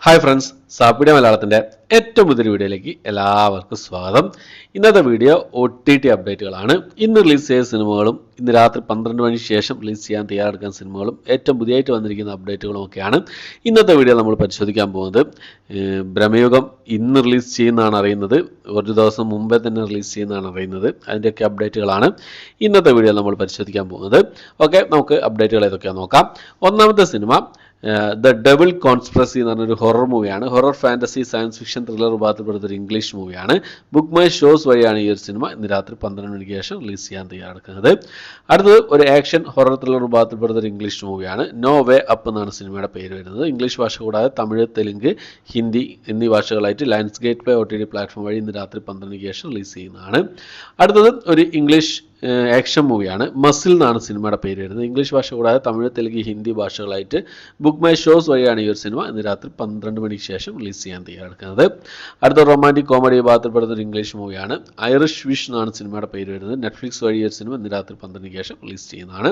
Hi friends, സാപ്പിഡിയ മലയാളത്തിൻ്റെ ഏറ്റവും പുതിയൊരു വീഡിയോയിലേക്ക് എല്ലാവർക്കും സ്വാഗതം. ഇന്നത്തെ വീഡിയോ OTT അപ്ഡേറ്റുകളാണ്. ഇന്ന് റിലീസ് ചെയ്ത സിനിമകളും ഇന്ന് രാത്രി 12 മണിക്ക് ശേഷം റിലീസ് ചെയ്യാൻ തയ്യാറെടുക്കുന്ന സിനിമകളും ഏറ്റവും പുതിയതായിട്ട് വന്നിരിക്കുന്ന അപ്ഡേറ്റുകളും ഒക്കെയാണ് ഇന്നത്തെ വീഡിയോ നമ്മൾ പരിശോധിക്കാൻ പോകുന്നത്. ബ്രഹ്മയുഗം ഇന്ന് റിലീസ് ചെയ്യുന്നതാണ് അറിയുന്നത്, ഒരു ദിവസം മുമ്പേ തന്നെ റിലീസ് ചെയ്യുന്നതാണ് അറിയുന്നത്. അതിൻ്റെയൊക്കെ അപ്ഡേറ്റുകളാണ് ഇന്നത്തെ വീഡിയോ നമ്മൾ പരിശോധിക്കാൻ പോകുന്നത്. ഓക്കെ, നമുക്ക് അപ്ഡേറ്റുകൾ ഏതൊക്കെയാണെന്ന് നോക്കാം. ഒന്നാമത്തെ സിനിമ ദ ഡബിൾ കോൺസ്പിറസി എന്ന് പറഞ്ഞൊരു ഹൊറർ മൂവിയാണ്. Horror fantasy science fiction thriller വിഭാഗത്തിൽപ്പെടുന്ന ഒരു ഇംഗ്ലീഷ് മൂവിയാണ്. ബുക്ക് മൈ ഷോസ് വഴിയാണ് ഈ ഒരു സിനിമ ഇന്ന് രാത്രി 12 മണിക്ക് ശേഷം റിലീസ് ചെയ്യാൻ തയ്യാറെടുക്കുന്നത്. അടുത്തത് ഒരു ആക്ഷൻ ഹൊറർ ത്രില്ലർ വിഭാഗത്തിൽപ്പെടുന്ന ഒരു ഇംഗ്ലീഷ് മൂവിയാണ്. നോ വേ അപ്പ് എന്നാണ് സിനിമയുടെ പേര് വരുന്നത്. ഇംഗ്ലീഷ് ഭാഷ കൂടാതെ തമിഴ്, തെലുങ്ക്, ഹിന്ദി എന്നീ ഭാഷകളായിട്ട് ലയൺസ് ഗേറ്റ് പേ OTT പ്ലാറ്റ്ഫോം വഴി ഇന്ന് രാത്രി 12 മണിക്ക് ശേഷം റിലീസ് ചെയ്യുന്നതാണ്. അടുത്തത് ഒരു ഇംഗ്ലീഷ് ആക്ഷൻ മൂവിയാണ്. മസിൽ എന്നാണ് സിനിമയുടെ പേര് വരുന്നത്. ഇംഗ്ലീഷ് ഭാഷ കൂടാതെ തമിഴ്, തെലുങ്ക്, ഹിന്ദി ഭാഷകളായിട്ട് ബുക്ക് മൈ ഷോസ് വഴിയാണ് ഈ ഒരു സിനിമ ഇന്ന് രാത്രി 12 മണിക്ക് ശേഷം റിലീസ് ചെയ്യാൻ തയ്യാറെടുക്കുന്നത്. അടുത്ത റൊമാൻറ്റിക് കോമഡി വിഭാഗത്തിൽപ്പെടുന്ന ഒരു ഇംഗ്ലീഷ് മൂവിയാണ്. ഐറിഷ് വിഷ് എന്നാണ് സിനിമയുടെ പേര് വരുന്നത്. നെറ്റ്ഫ്ലിക്സ് വഴി ഈ ഒരു സിനിമ ഇന്ന് രാത്രി 12 മണിക്ക് ശേഷം റിലീസ് ചെയ്യുന്നതാണ്.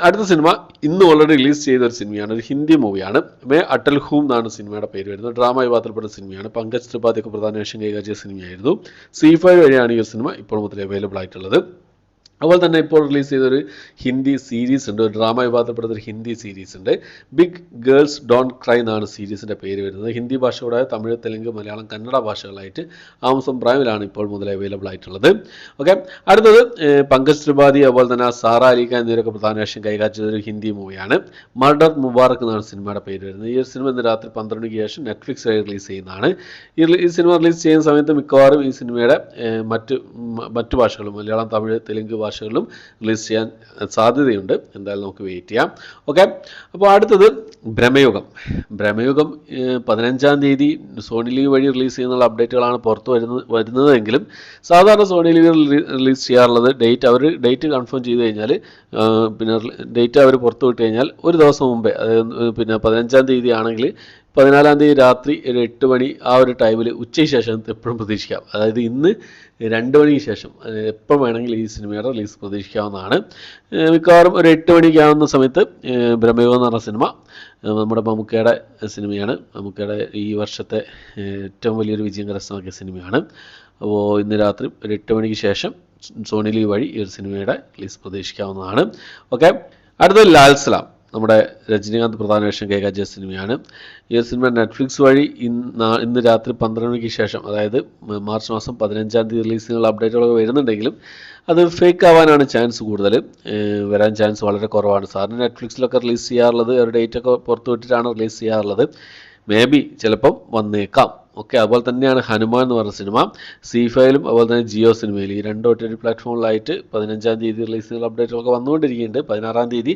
അടുത്ത സിനിമ ഇന്ന് ഓൾറെഡി റിലീസ് ചെയ്ത ഒരു സിനിമയാണ്. ഒരു ഹിന്ദി മൂവിയാണ്. മേ അട്ടൽ ഹൂം എന്നാണ് സിനിമയുടെ പേര് വരുന്നത്. ഡ്രാമ വിഭാഗത്തിൽപ്പെടുന്ന സിനിമയാണ്. പങ്കജ് ത്രിപാഠിയൊക്കെ പ്രധാന വേഷം കൈകാര്യം ചെയ്ത സിനിമയായിരുന്നു. C5 വഴിയാണ് ഈ ഒരു സിനിമ ഇപ്പോൾ മുതൽ അവൈലബിൾ ആയിട്ടുള്ളത്. അതുപോലെ തന്നെ ഇപ്പോൾ റിലീസ് ചെയ്തൊരു ഹിന്ദി സീരീസ് ഉണ്ട്. ഒരു ഡ്രാമ വിഭാഗത്തിൽപ്പെടുന്ന ഒരു ഹിന്ദി സീരീസ് ഉണ്ട്. ബിഗ് ഗേൾസ് ഡോണ്ട് ക്രൈ എന്നാണ് സീരീസിൻ്റെ പേര് വരുന്നത്. ഹിന്ദി ഭാഷ കൂടാതെ തമിഴ്, തെലുങ്ക്, മലയാളം, കന്നഡ ഭാഷകളായിട്ട് ആമസോൺ പ്രൈമിലാണ് ഇപ്പോൾ മുതൽ അവൈലബിൾ ആയിട്ടുള്ളത്. ഓക്കെ, അടുത്തത് പങ്കജ് ത്രിപാഠി അതുപോലെ തന്നെ സാറ അലി ഖാൻ എന്നിവരൊക്കെ പ്രധാന വേഷം കൈകാര്യം ചെയ്തൊരു ഹിന്ദി മൂവിയാണ്. മർഡർ മുബാറക് എന്നാണ് സിനിമയുടെ പേര് വരുന്നത്. ഈ ഒരു സിനിമ ഇന്ന് രാത്രി 12 മണിക്ക് ശേഷം നെറ്റ്ഫ്ലിക്സ് വഴി റിലീസ് ചെയ്യുന്നതാണ്. ഈ സിനിമ റിലീസ് ചെയ്യുന്ന സമയത്ത് മിക്കവാറും ഈ സിനിമയുടെ മറ്റു ഭാഷകളും മലയാളം, തമിഴ്, തെലുങ്ക് ഭാഷകളിലും റിലീസ് ചെയ്യാൻ സാധ്യതയുണ്ട്. എന്തായാലും നമുക്ക് വെയിറ്റ് ചെയ്യാം. ഓക്കെ, അപ്പോൾ അടുത്തത് ഭ്രമയുഗം 15-ാം തീയതി സോണി ലീവ് വഴി റിലീസ് ചെയ്യുന്നുള്ള അപ്ഡേറ്റുകളാണ് പുറത്ത് വരുന്നതെങ്കിലും സാധാരണ സോണി ലീവ് റിലീസ് ചെയ്യാറുള്ളത് ഡേറ്റ് കൺഫേം ചെയ്ത് കഴിഞ്ഞാൽ പിന്നെ ഡേറ്റ് അവർ പുറത്തു വിട്ട് കഴിഞ്ഞാൽ ഒരു ദിവസം മുമ്പേ, അതായത് പിന്നെ 15-ാം തീയതി ആണെങ്കിൽ 14-ാം തീയതി രാത്രി ഒരു 8 മണി ആ ഒരു ടൈമിൽ ഉച്ചയ്ക്ക് ശേഷം എപ്പോഴും പ്രതീക്ഷിക്കാം. അതായത് ഇന്ന് 2 മണിക്ക് ശേഷം എപ്പോൾ വേണമെങ്കിൽ ഈ സിനിമയുടെ റിലീസ് പ്രതീക്ഷിക്കാവുന്നതാണ്. മിക്കവാറും ഒരു 8 മണിക്കാവുന്ന സമയത്ത് ഭ്രമയുഗം എന്ന് പറഞ്ഞ സിനിമ നമ്മുടെ മമ്മൂക്കയുടെ സിനിമയാണ്. മമ്മൂക്കയുടെ ഈ വർഷത്തെ ഏറ്റവും വലിയൊരു വിജയം കരസ്ഥമാക്കിയ സിനിമയാണ്. അപ്പോൾ ഇന്ന് രാത്രി ഒരു 8 മണിക്ക് ശേഷം സോണി ലീവ് വഴി ഈ ഒരു സിനിമയുടെ റിലീസ് പ്രതീക്ഷിക്കാവുന്നതാണ്. ഓക്കെ, അടുത്തത് ലാൽ സലാം, നമ്മുടെ രജനീകാന്ത് പ്രധാന വേഷം കൈകാര്യം ചെയ്ത സിനിമയാണ്. ഈ ഒരു സിനിമ നെറ്റ്ഫ്ലിക്സ് വഴി ഇന്ന് രാത്രി 12 മണിക്ക് ശേഷം, അതായത് മാർച്ച് മാസം 15-ാം തീയതി റിലീസിനുള്ള അപ്ഡേറ്റുകളൊക്കെ വരുന്നുണ്ടെങ്കിലും അത് ഫേക്ക് ആവാനാണ് ചാൻസ് കൂടുതൽ. വരാൻ ചാൻസ് വളരെ കുറവാണ്. സാറിന് നെറ്റ്ഫ്ലിക്സിലൊക്കെ റിലീസ് ചെയ്യാറുള്ളത് ഒരു ഡേറ്റൊക്കെ പുറത്തു വിട്ടിട്ടാണ് റിലീസ് ചെയ്യാറുള്ളത്. മേ ബി ചിലപ്പം വന്നേക്കാം. ഓക്കെ, അതുപോലെ തന്നെയാണ് ഹനുമാൻ എന്ന് പറഞ്ഞ സിനിമ. C5-ലും അതുപോലെ തന്നെ ജിയോ സിനിമയിൽ ഈ 2 OTT പ്ലാറ്റ്ഫോമിലായിട്ട് 15-ാം തീയതി റിലീസ് ചെയ്യുന്ന അപ്ഡേറ്റുകളൊക്കെ വന്നുകൊണ്ടിരിക്കുന്നുണ്ട്. 16-ാം തീയതി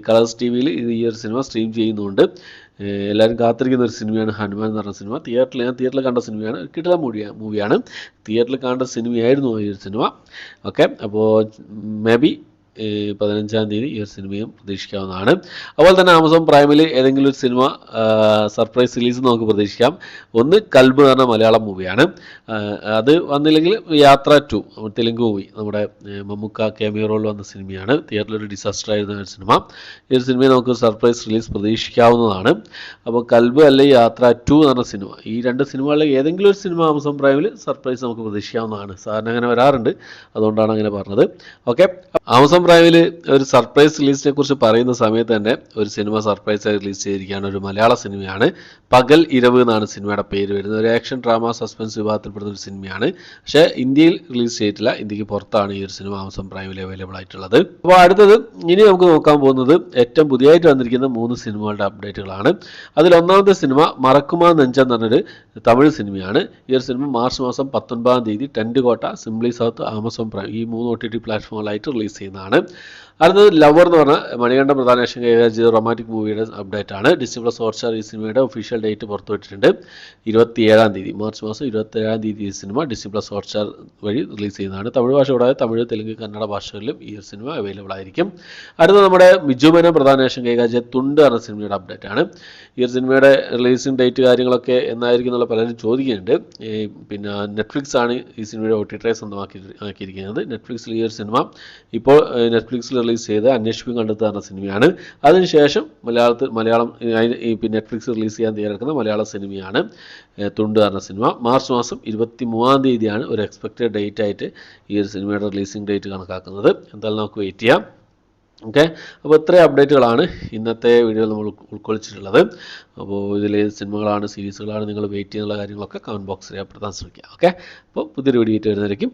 കളേഴ്സ് TV-യിൽ ഈ ഒരു സിനിമ സ്ട്രീം ചെയ്യുന്നുണ്ട്. എല്ലാവരും കാത്തിരിക്കുന്ന ഒരു സിനിമയാണ് ഹനുമാൻ എന്ന് പറഞ്ഞ സിനിമ. ഞാൻ തിയേറ്ററിൽ കണ്ട സിനിമയാണ്. കിട്ടുന്ന മൂവിയാണ്. തിയേറ്ററിൽ കണ്ട സിനിമയായിരുന്നു ഈ ഒരു സിനിമ. ഓക്കെ, അപ്പോൾ മേ ബി 15-ാം തീയതി ഈ ഒരു സിനിമയും പ്രതീക്ഷിക്കാവുന്നതാണ്. അതുപോലെ തന്നെ ആമസോൺ പ്രൈമിൽ ഏതെങ്കിലും ഒരു സിനിമ സർപ്രൈസ് റിലീസ് നമുക്ക് പ്രതീക്ഷിക്കാം. ഒന്ന് കൽബ് എന്ന് പറഞ്ഞ മലയാളം മൂവിയാണ്. അത് വന്നില്ലെങ്കിൽ യാത്ര 2 തെലുങ്ക് മൂവി, നമ്മുടെ മമ്മൂക്ക ക്യാമിയോ റോളിൽ വന്ന സിനിമയാണ്. തിയേറ്ററിലൊരു ഡിസാസ്റ്റർ ആയിരുന്ന ഒരു സിനിമ. ഈ ഒരു സിനിമയെ നമുക്ക് സർപ്രൈസ് റിലീസ് പ്രതീക്ഷിക്കാവുന്നതാണ്. അപ്പോൾ കൽബ് അല്ലെങ്കിൽ യാത്ര 2 എന്ന് പറഞ്ഞ സിനിമ, ഈ 2 സിനിമകളിൽ ഏതെങ്കിലും ഒരു സിനിമ ആമസോൺ പ്രൈമിൽ സർപ്രൈസ് നമുക്ക് പ്രതീക്ഷിക്കാവുന്നതാണ്. സാറിന് അങ്ങനെ വരാറുണ്ട്, അതുകൊണ്ടാണ് അങ്ങനെ പറഞ്ഞത്. ഓക്കെ, ആമസോൺ പ്രൈമിൽ ഒരു സർപ്രൈസ് റിലീസിനെ കുറിച്ച് പറയുന്ന സമയത്ത് തന്നെ ഒരു സിനിമ സർപ്രൈസായി റിലീസ് ചെയ്തിരിക്കുകയാണ്. ഒരു മലയാള സിനിമയാണ്. പകൽ ഇരവ് എന്നാണ് സിനിമയുടെ പേര് വരുന്നത്. ഒരു ആക്ഷൻ ഡ്രാമ സസ്പെൻസ് വിഭാഗത്തിൽപ്പെടുന്ന ഒരു സിനിമയാണ്. പക്ഷേ ഇന്ത്യയിൽ റിലീസ് ചെയ്തിട്ടില്ല. ഇന്ത്യക്ക് പുറത്താണ് ഈ ഒരു സിനിമ ആമസോൺ പ്രൈമിൽ അവൈലബിൾ ആയിട്ടുള്ളത്. അപ്പോൾ അടുത്തത് ഇനി നമുക്ക് നോക്കാൻ പോകുന്നത് ഏറ്റവും പുതിയതായിട്ട് വന്നിരിക്കുന്ന 3 സിനിമകളുടെ അപ്ഡേറ്റുകളാണ്. അതിൽ ഒന്നാമത്തെ സിനിമ മറക്കുമാ നെഞ്ചം എന്ന് പറഞ്ഞൊരു തമിഴ് സിനിമയാണ്. ഈ ഒരു സിനിമ മാർച്ച് മാസം 19-ാം തീയതി ടെൻറ്റ് കോട്ട, സിംപ്ലി സൗത്ത്, ആമസോൺ പ്രൈം ഈ 3 OTT പ്ലാറ്റ്ഫോമുകളായിട്ട് റിലീസ് ചെയ്യുന്നതാണ്. അടുത്തത് ലവർ എന്ന് പറഞ്ഞാൽ മണികണ്ഠൻ പ്രധാന വേഷം കൈകാര്യം ചെയ്ത റൊമാൻറ്റിക് മൂവിയുടെ അപ്ഡേറ്റ് ആണ്. Disney+ ഹോട്ട്സ്റ്റാർ ഈ സിനിമയുടെ ഒഫീഷ്യൽ ഡേറ്റ് പുറത്തുവിട്ടിട്ടുണ്ട്. 27-ാം തീയതി, മാർച്ച് മാസം 27-ാം തീയതി ഈ സിനിമ Disney+ ഹോട്ട്സ്റ്റാർ വഴി റിലീസ് ചെയ്യുന്നതാണ്. തമിഴ് ഭാഷ കൂടാതെ തമിഴ്, തെലുങ്ക്, കന്നഡ ഭാഷകളിലും ഈ ഒരു സിനിമ അവൈലബിൾ ആയിരിക്കും. അടുത്ത നമ്മുടെ ബിജു മേനോൻ പ്രധാന വേഷം കൈകാര്യം ചെയ്ത തുണ്ട് എന്ന സിനിമയുടെ അപ്ഡേറ്റ് ആണ്. ഈ ഒരു സിനിമയുടെ റിലീസിംഗ് ഡേറ്റ് കാര്യങ്ങളൊക്കെ എന്നായിരിക്കും എന്നുള്ള പലരും ചോദിക്കുന്നുണ്ട്. പിന്നെ നെറ്റ്ഫ്ലിക്സ് ആണ് ഈ സിനിമയുടെ OTT സ്വന്തമാക്കിയിരിക്കുന്നത്. നെറ്റ്ഫ്ലിക്സിൽ ഈ ഒരു സിനിമ ഇപ്പോൾ നെറ്റ്ഫ്ലിക്സിൽ റിലീസ് ചെയ്ത അന്വേഷിപ്പിൻ കണ്ടെത്തുക എന്ന സിനിമയാണ്. അതിനുശേഷം മലയാളം നെറ്റ്ഫ്ലിക്സ് റിലീസ് ചെയ്യാൻ തയ്യാറെടുക്കുന്ന മലയാള സിനിമയാണ് തുണ്ട് എന്ന സിനിമ. മാർച്ച് മാസം 23-ാം തീയതിയാണ് ഒരു എക്സ്പെക്റ്റഡ് ഡേറ്റ് ആയിട്ട് ഈ ഒരു സിനിമയുടെ റിലീസിംഗ് ഡേറ്റ് കണക്കാക്കുന്നത്. എന്തായാലും നമുക്ക് വെയിറ്റ് ചെയ്യാം. ഓക്കെ, അപ്പോൾ ഇത്രയും അപ്ഡേറ്റുകളാണ് ഇന്നത്തെ വീഡിയോയിൽ നമ്മൾ ഉൾക്കൊള്ളിച്ചിട്ടുള്ളത്. അപ്പോൾ ഇതിൽ സിനിമകളാണ് സീരീസുകളാണ് നിങ്ങൾ വെയിറ്റ് ചെയ്യുന്നുള്ള കാര്യങ്ങളൊക്കെ കമൻറ്റ് ബോക്സിൽ രേഖപ്പെടുത്താൻ ശ്രമിക്കുക. ഓക്കെ, അപ്പോൾ പുതിയൊരു വീഡിയോ ആയിട്ട് വരുന്നതായിരിക്കും.